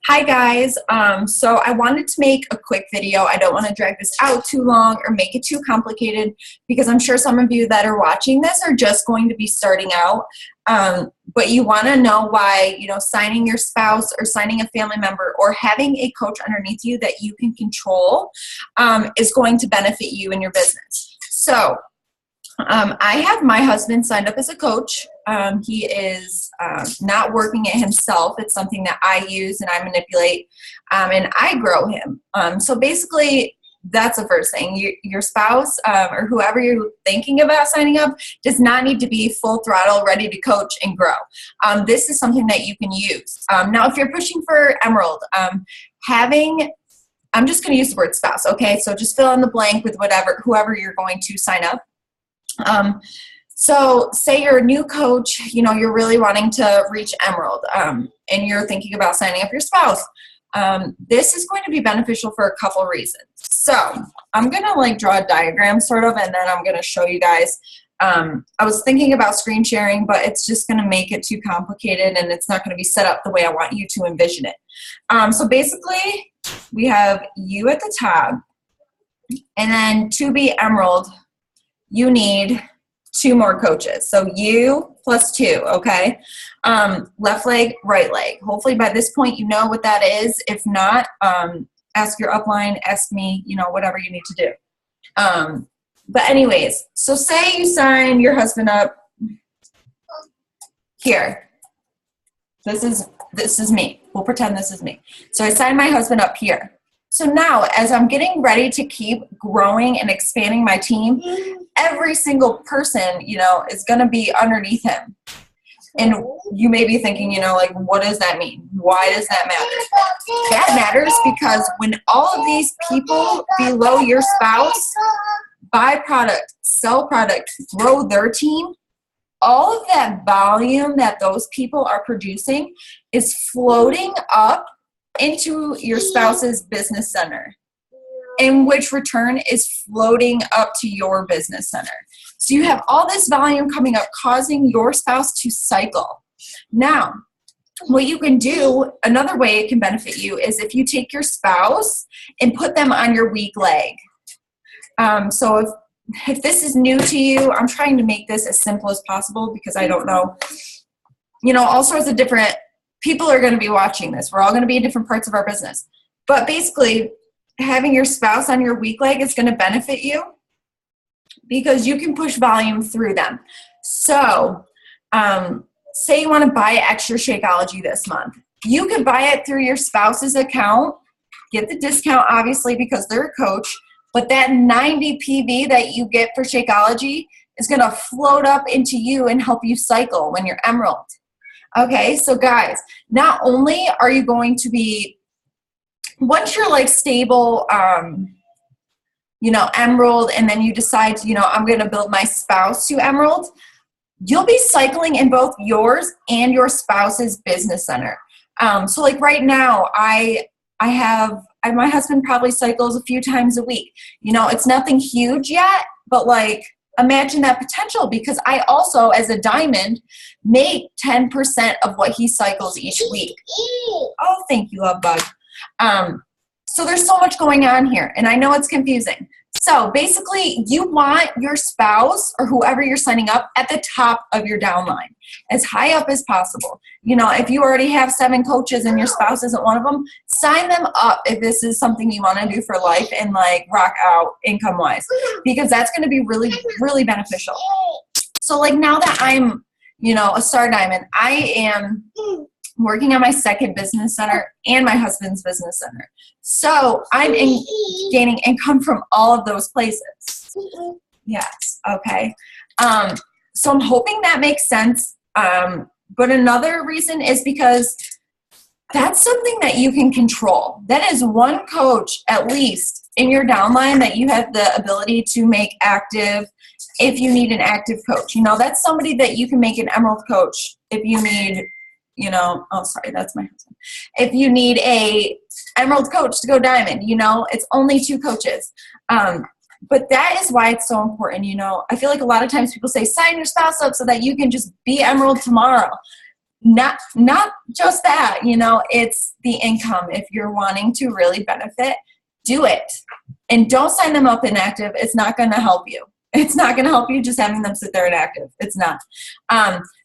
Hi guys, so I wanted to make a quick video. I don't want to drag this out too long or make it too complicated because I'm sure some of you that are watching this are just going to be starting out. But you want to know why, signing your spouse or signing a family member or having a coach underneath you that you can control is going to benefit you in your business. So I have my husband signed up as a coach. He is not working it himself. It's something that I use and I manipulate, and I grow him. So basically, that's the first thing. Your spouse or whoever you're thinking about signing up does not need to be full throttle, ready to coach and grow. This is something that you can use. Now, if you're pushing for Emerald, I'm just going to use the word spouse, okay? So just fill in the blank with whoever you're going to sign up. So say you're a new coach, you're really wanting to reach Emerald, and you're thinking about signing up your spouse. This is going to be beneficial for a couple reasons. So I'm going to draw a diagram sort of, and then I'm going to show you guys. I was thinking about screen sharing, but it's just going to make it too complicated and it's not going to be set up the way I want you to envision it. So basically we have you at the top, and then to be Emerald, you need 2 more coaches. So you plus 2, okay? Left leg, right leg. Hopefully by this point you know what that is. If not, ask your upline, ask me, whatever you need to do. But anyways, so say you sign your husband up here. This is me. We'll pretend this is me. So I signed my husband up here. So now, as I'm getting ready to keep growing and expanding my team, every single person, is going to be underneath him. And you may be thinking, what does that mean? Why does that matter? That matters because when all of these people below your spouse buy product, sell product, grow their team, all of that volume that those people are producing is floating up into your spouse's business center, in which return is floating up to your business center. So you have all this volume coming up, causing your spouse to cycle. Now, what you can do, another way it can benefit you, is if you take your spouse and put them on your weak leg. So if this is new to you, I'm trying to make this as simple as possible because I don't know, all sorts of different people are going to be watching this. We're all going to be in different parts of our business. But basically, having your spouse on your weak leg is going to benefit you because you can push volume through them. So say you want to buy extra Shakeology this month. You could buy it through your spouse's account, get the discount, obviously, because they're a coach. But that 90 PV that you get for Shakeology is going to float up into you and help you cycle when you're Emerald. Okay, so guys, not only are you going to be, once you're stable, Emerald, and then you decide, I'm going to build my spouse to Emerald, you'll be cycling in both yours and your spouse's business center. So right now, my husband probably cycles a few times a week. It's nothing huge yet, but imagine that potential, because I also, as a diamond, make 10% of what he cycles each week. Oh, thank you, love bug. So there's so much going on here, and I know it's confusing. So basically, you want your spouse or whoever you're signing up at the top of your downline, as high up as possible. If you already have 7 coaches and your spouse isn't one of them, sign them up if this is something you want to do for life and rock out income-wise, because that's going to be really, really beneficial. So now that I'm, a star diamond, I am working on my second business center and my husband's business center. So I'm gaining income from all of those places. Yes, okay. So I'm hoping that makes sense. But another reason is because that's something that you can control. That is one coach, at least, in your downline that you have the ability to make active if you need an active coach. That's somebody that you can make an Emerald coach if you need, oh, sorry, that's my husband. If you need a Emerald coach to go diamond, it's only 2 coaches. But that is why it's so important. I feel like a lot of times people say, sign your spouse up so that you can just be Emerald tomorrow. not just that, you know, it's the income. If you're wanting to really benefit, do it. And don't sign them up inactive. It's not going to help you. It's not going to help you just having them sit there inactive. It's not.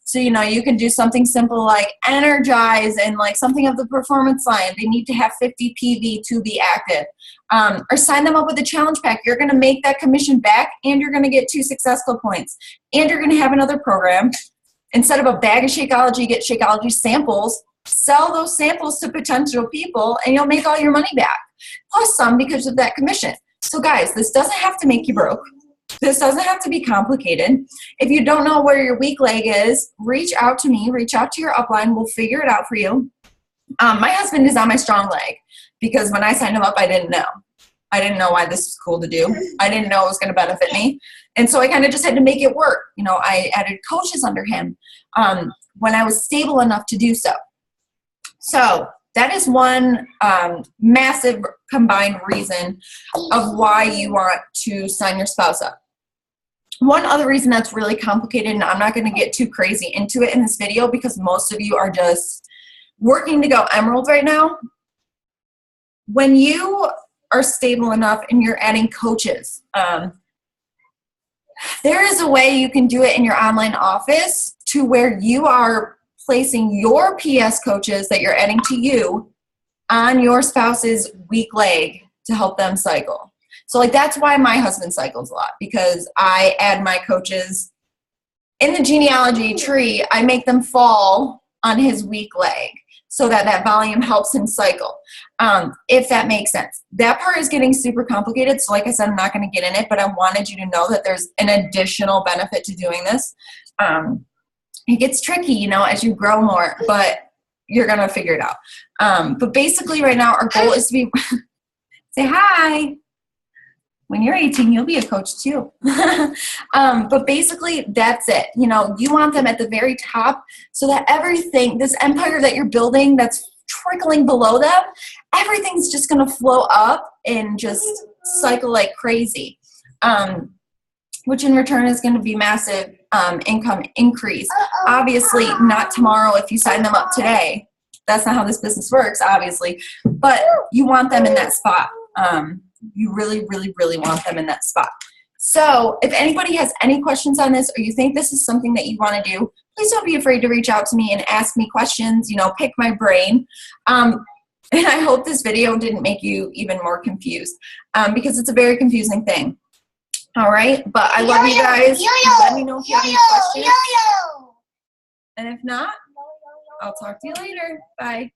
So, you know, you can do something simple like energize and like something of the performance line. They need to have 50 PV to be active. Or sign them up with a challenge pack. You're going to make that commission back and you're going to get 2 Success Club points. And you're going to have another program. Instead of a bag of Shakeology, get Shakeology samples. Sell those samples to potential people and you'll make all your money back. Plus some because of that commission. So guys, this doesn't have to make you broke. This doesn't have to be complicated. If you don't know where your weak leg is, reach out to me, reach out to your upline. We'll figure it out for you. My husband is on my strong leg because when I signed him up, I didn't know. I didn't know why this was cool to do. I didn't know it was going to benefit me. And so I kind of just had to make it work. You know, I added coaches under him when I was stable enough to do so. So that is one massive combined reason of why you want to sign your spouse up. One other reason that's really complicated, and I'm not going to get too crazy into it in this video because most of you are just working to go Emerald right now. When you are stable enough and you're adding coaches, there is a way you can do it in your online office to where you are placing your PS coaches that you're adding to you on your spouse's weak leg to help them cycle. So like that's why my husband cycles a lot, because I add my coaches in the genealogy tree. I make them fall on his weak leg so that that volume helps him cycle, if that makes sense. That part is getting super complicated. So like I said, I'm not going to get in it, but I wanted you to know that there's an additional benefit to doing this. It gets tricky, you know, as you grow more, but you're going to figure it out. But basically right now our goal is to be, say hi. When you're 18, you'll be a coach too. But basically that's it. You know, you want them at the very top so that everything, this empire that you're building that's trickling below them, everything's just going to flow up and just cycle like crazy. Which in return is going to be massive income increase. Obviously, not tomorrow if you sign them up today. That's not how this business works, obviously. But you want them in that spot. You really, really, really want them in that spot. So if anybody has any questions on this or you think this is something that you want to do, please don't be afraid to reach out to me and ask me questions, you know, pick my brain. And I hope this video didn't make you even more confused because it's a very confusing thing. All right, but I love you guys. Let me know if you have any questions. And if not, I'll talk to you later. Bye.